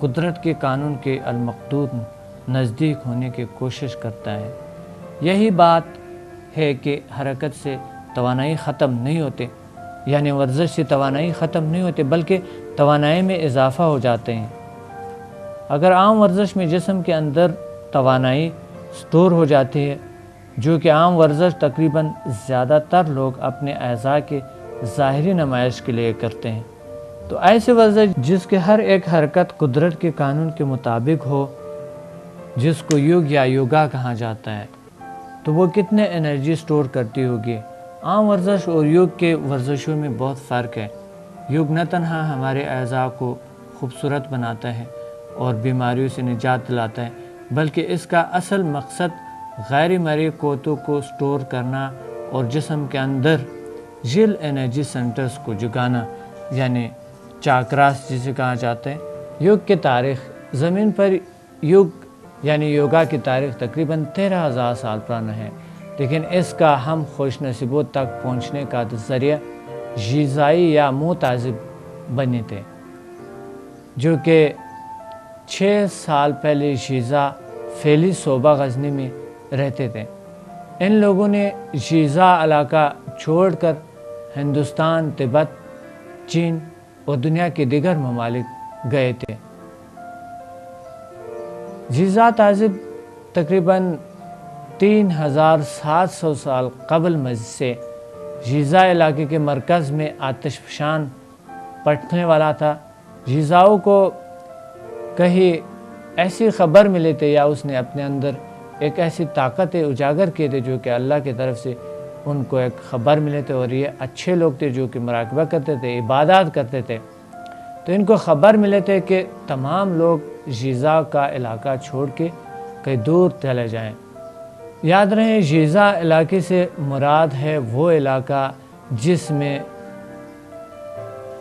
قدرت کے قانون کے المقدور نزدیک ہونے کی کوشش کرتا ہے۔ یہی بات ہے کہ حرکت سے توانائی ختم نہیں ہوتے، یعنی ورزش سے توانائی ختم نہیں ہوتے بلکہ توانائی میں اضافہ ہو جاتے ہیں۔ اگر عام ورزش میں جسم کے اندر توانائی سٹور ہو جاتی ہے، جو کہ عام ورزش تقریباً زیادہ تر لوگ اپنے اعضاء کے ظاہری نمائش کے لیے کرتے ہیں، تو ایسے ورزش جس کے ہر ایک حرکت قدرت کے قانون کے مطابق ہو، جس کو یوگ یا یوگا کہا جاتا ہے، تو وہ کتنے انرجی سٹور کرتی ہوگی۔ عام ورزش اور یوگ کے ورزشوں میں بہت فرق ہے۔ یوگ نہ تنہا ہمارے اعضاء کو خوبصورت بناتا ہے اور بیماریوں سے نجات دلاتا ہے، بلکہ اس کا اصل مقصد غیر مرئی قوتوں کو سٹور کرنا اور جسم کے اندر جل انرجی سینٹرز کو جگانا، یعنی چاکراس جسے کہا جاتا ہے۔ یوگ کی تاریخ زمین پر یوگ یعنی یوگا کی تاریخ تقریباً 13,000 سال پرانا ہے، لیکن اس کا ہم خوش نصیبوں تک پہنچنے کا ذریعہ غذائی یا متعذب بنے تھے، جو کہ 6 سال پہلے غذا فیلی صوبہ غزنی میں رہتے تھے۔ ان لوگوں نے غذا علاقہ چھوڑ کر ہندوستان، تبت، چین اور دنیا کے دیگر ممالک گئے تھے۔ غذا تعذب تقریباً 3,700 سال قبل سے غذا علاقے کے مرکز میں آتش فشان پڑھنے والا تھا۔ غذاؤں کو کہیں ایسی خبر ملی تھی یا اس نے اپنے اندر ایک ایسی طاقت اجاگر کی تھی جو کہ اللہ کی طرف سے ان کو ایک خبر ملے تھے، اور یہ اچھے لوگ تھے جو کہ مراقبہ کرتے تھے، عبادات کرتے تھے، تو ان کو خبر ملے تھے کہ تمام لوگ غذا کا علاقہ چھوڑ کے کہیں دور چلے جائیں۔ یاد رہے، غذا علاقے سے مراد ہے وہ علاقہ جس میں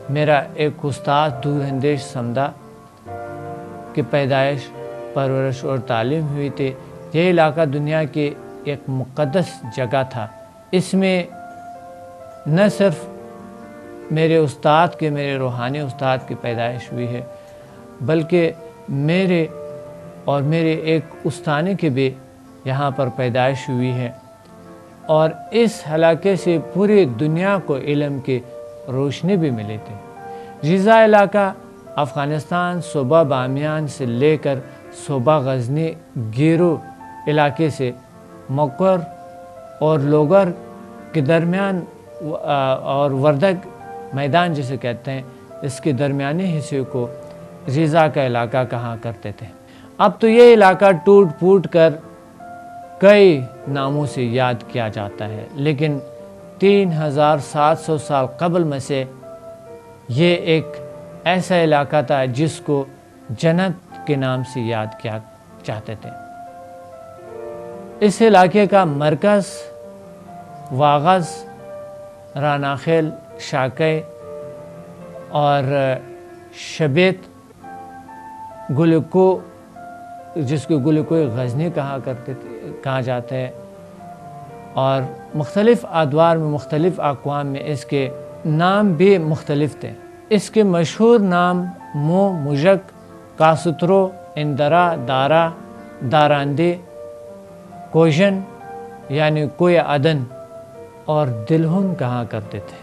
میرا ایک استاد دور اندیش سمدہ کی پیدائش، پرورش اور تعلیم ہوئی تھی۔ یہ علاقہ دنیا کی ایک مقدس جگہ تھا۔ اس میں نہ صرف میرے روحانی استاد کی پیدائش ہوئی ہے، بلکہ میرے اور میرے ایک استانی کی بھی یہاں پر پیدائش ہوئی ہے، اور اس علاقے سے پوری دنیا کو علم کی روشنی بھی ملی تھی۔ غذا علاقہ افغانستان صوبہ بامیان سے لے کر صوبہ غزنی گیرو علاقے سے مکر اور لوگر کے درمیان اور وردگ میدان جسے کہتے ہیں، اس کے درمیانی حصے کو غذا کا علاقہ کہا کرتے تھے۔ اب تو یہ علاقہ ٹوٹ پھوٹ کر کئی ناموں سے یاد کیا جاتا ہے، لیکن 3,700 سال قبل میں سے یہ ایک ایسا علاقہ تھا جس کو جنت کے نام سے یاد کیا چاہتے تھے۔ اس علاقے کا مرکز واغز، راناخیل، شاکے اور شبیت گلوکو، جس کو گلوکوئی غزنی کہا جاتا ہے، اور مختلف ادوار میں مختلف اقوام میں اس کے نام بھی مختلف تھے۔ اس کے مشہور نام مو، مجک، کاسترو، اندرا، دارا، داراندی، کوژن یعنی کوئی عدن اور دلہن کہا کرتے تھے۔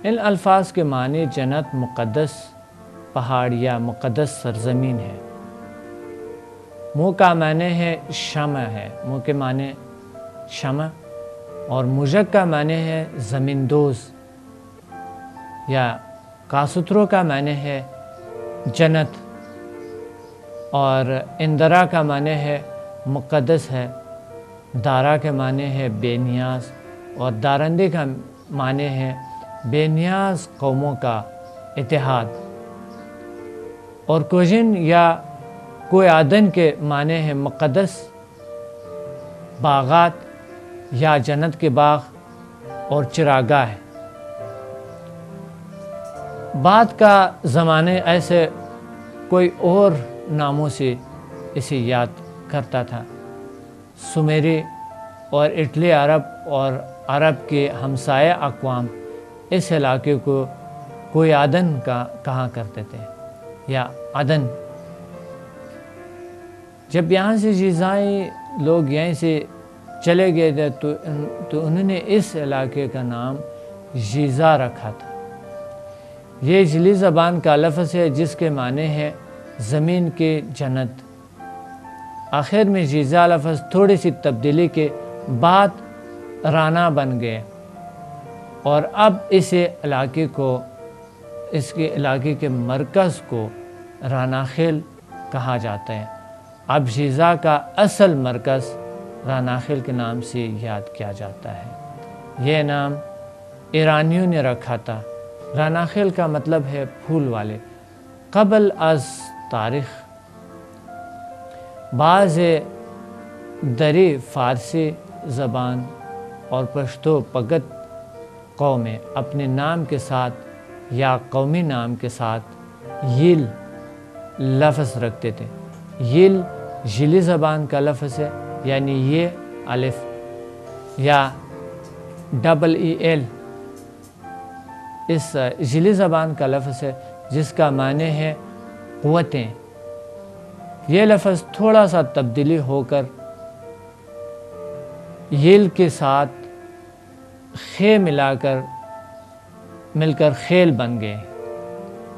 ان الفاظ کے معنی جنت، مقدس پہاڑ یا مقدس سرزمین ہے۔ مو کا معنی ہے شمع ہے، مو کے معنی شمع، اور مجک کا معنی ہے زمین دوز، یا کاسترو کا معنی ہے جنت، اور اندرا کا معنی ہے مقدس ہے، دارا کے معنی ہے بے نیاز، اور دارندی کا معنی ہے بے نیاز قوموں کا اتحاد، اور کوژن یا کوئی آدن کے معنی ہے مقدس باغات یا جنت کے باغ اور چراگاہ ہے۔ بعد کا زمانے ایسے کوئی اور ناموں سے اسے یاد کرتا تھا۔ سمیری اور اٹلی عرب اور عرب کے ہمسایہ اقوام اس علاقے کو کوئی عدن کا کہا کرتے تھے، یا عدن جب یہاں سے جیزائی لوگ یہیں سے چلے گئے تھے تو انہوں نے اس علاقے کا نام جیزا رکھا تھا۔ یہ جلی زبان کا لفظ ہے جس کے معنی ہے زمین کی جنت۔ آخر میں جیزا لفظ تھوڑی سی تبدیلی کے بعد رانا بن گئے اور اب اس کے علاقے کے مرکز کو رانا خیل کہا جاتا ہے۔ اب جیزا کا اصل مرکز رانا خیل کے نام سے یاد کیا جاتا ہے۔ یہ نام ایرانیوں نے رکھا تھا۔ رانا خیل کا مطلب ہے پھول والے۔ قبل از تاریخ بعض دری فارسی زبان اور پشتو پگت قومیں اپنے نام کے ساتھ یا قومی نام کے ساتھ یل لفظ رکھتے تھے۔ یل جلی زبان کا لفظ ہے، یعنی یہ الف یا ڈبل ای ایل اس جلی زبان کا لفظ ہے جس کا معنی ہے قوتیں۔ یہ لفظ تھوڑا سا تبدیلی ہو کر یل کے ساتھ خے مل کر خیل بن گئے،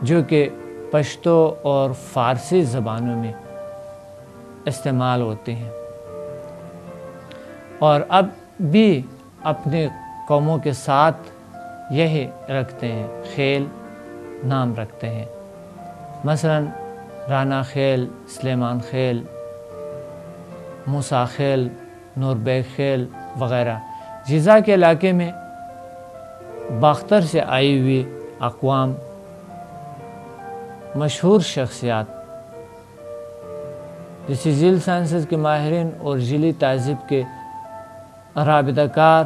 جو کہ پشتو اور فارسی زبانوں میں استعمال ہوتے ہیں اور اب بھی اپنے قوموں کے ساتھ یہی رکھتے ہیں، خیل نام رکھتے ہیں۔ مثلا رانا خیل، سلیمان خیل، موسیٰ خیل، نور بیگ خیل وغیرہ۔ جیزا کے علاقے میں باختر سے آئی ہوئی اقوام، مشہور شخصیات جیسے جیل سائنسز کے ماہرین اور جیلی تہذیب کے رابطہ کار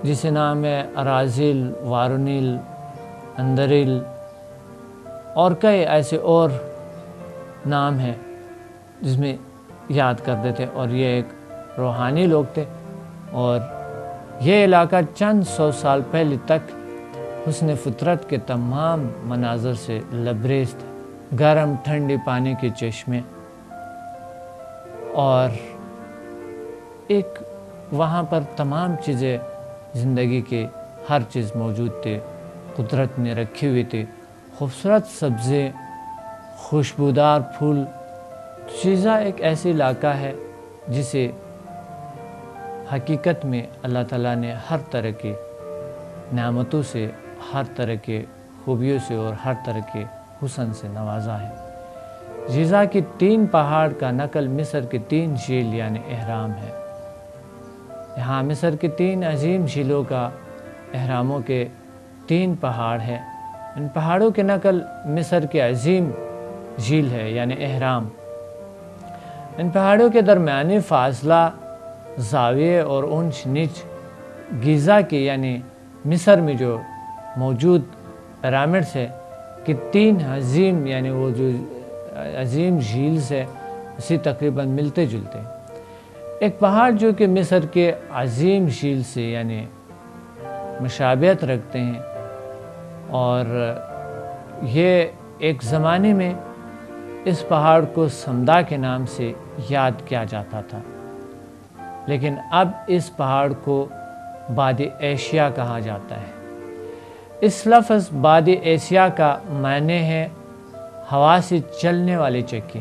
جسے نام ہے ارازیل، وارونیل، اندریل اور کئی ایسے اور نام ہیں جس میں یاد کرتے تھے، اور یہ ایک روحانی لوگ تھے اور یہ علاقہ چند سو سال پہلے تک حسن فطرت کے تمام مناظر سے لبریز تھے۔ گرم ٹھنڈی پانی کے چشمے اور ایک وہاں پر تمام چیزیں زندگی کے ہر چیز موجود تھے، قدرت نے رکھی ہوئی تھی، خوبصورت سبزے، خوشبودار پھول۔ جیزا ایک ایسی علاقہ ہے جسے حقیقت میں اللہ تعالیٰ نے ہر طرح کی نعمتوں سے، ہر طرح کے خوبیوں سے اور ہر طرح کے حسن سے نوازا ہے۔ جیزا کی 3 پہاڑ کا نقل مصر کے 3 جھیل یعنی اہرام ہے۔ یہاں مصر کے 3 عظیم جھیلوں کا اہراموں کے 3 پہاڑ ہیں۔ ان پہاڑوں کے نقل مصر کے عظیم جھیل ہے یعنی اہرام۔ ان پہاڑوں کے درمیانی فاصلہ، زاویے اور اونچ نیچ گیزا کے یعنی مصر میں جو موجود پیرامڈس ہے کہ 3 عظیم یعنی وہ جو عظیم جھیل سے اسی تقریباً ملتے جلتے۔ ایک پہاڑ جو کہ مصر کے عظیم جھیل سے یعنی مشابہت رکھتے ہیں، اور یہ ایک زمانے میں اس پہاڑ کو سمدا کے نام سے یاد کیا جاتا تھا، لیکن اب اس پہاڑ کو بادِ ایشیا کہا جاتا ہے۔ اس لفظ بادِ ایشیا کا معنی ہے ہوا سے چلنے والی چکی۔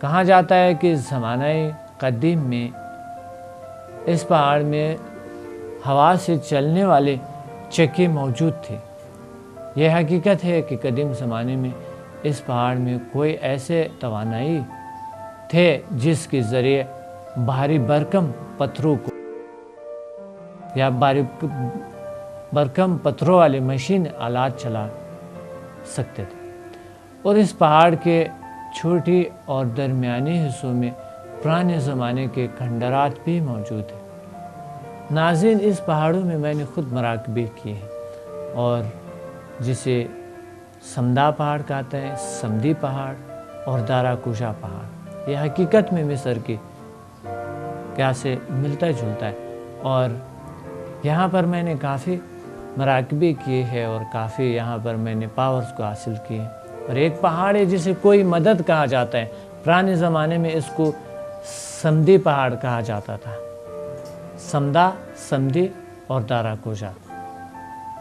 کہا جاتا ہے کہ زمانہ قدیم میں اس پہاڑ میں ہوا سے چلنے والے چکی موجود تھے۔ یہ حقیقت ہے کہ قدیم زمانے میں اس پہاڑ میں کوئی ایسے توانائی تھے جس کے ذریعے بھاری بھرکم پتھروں کو یا بھرکم پتھروں والے مشین آلات چلا سکتے تھے، اور اس پہاڑ کے چھوٹی اور درمیانی حصوں میں پرانے زمانے کے کھنڈرات بھی موجود ہیں۔ ناظرین، اس پہاڑوں میں میں نے خود مراقبے کیے ہیں، اور جسے سمدا پہاڑ کہتے ہیں، سمدی پہاڑ اور دارا کوشا پہاڑ، یہ حقیقت میں مصر کی کیا سے ملتا جلتا ہے، اور یہاں پر میں نے کافی مراقبے کیے ہیں اور کافی یہاں پر میں نے پاورز کو حاصل کیے ہیں۔ اور ایک پہاڑ ہے جسے کوئی مدد کہا جاتا ہے. پرانے زمانے میں اس کو سمدی پہاڑ کہا جاتا تھا. سمدا، سمدی اور دارا کوجا.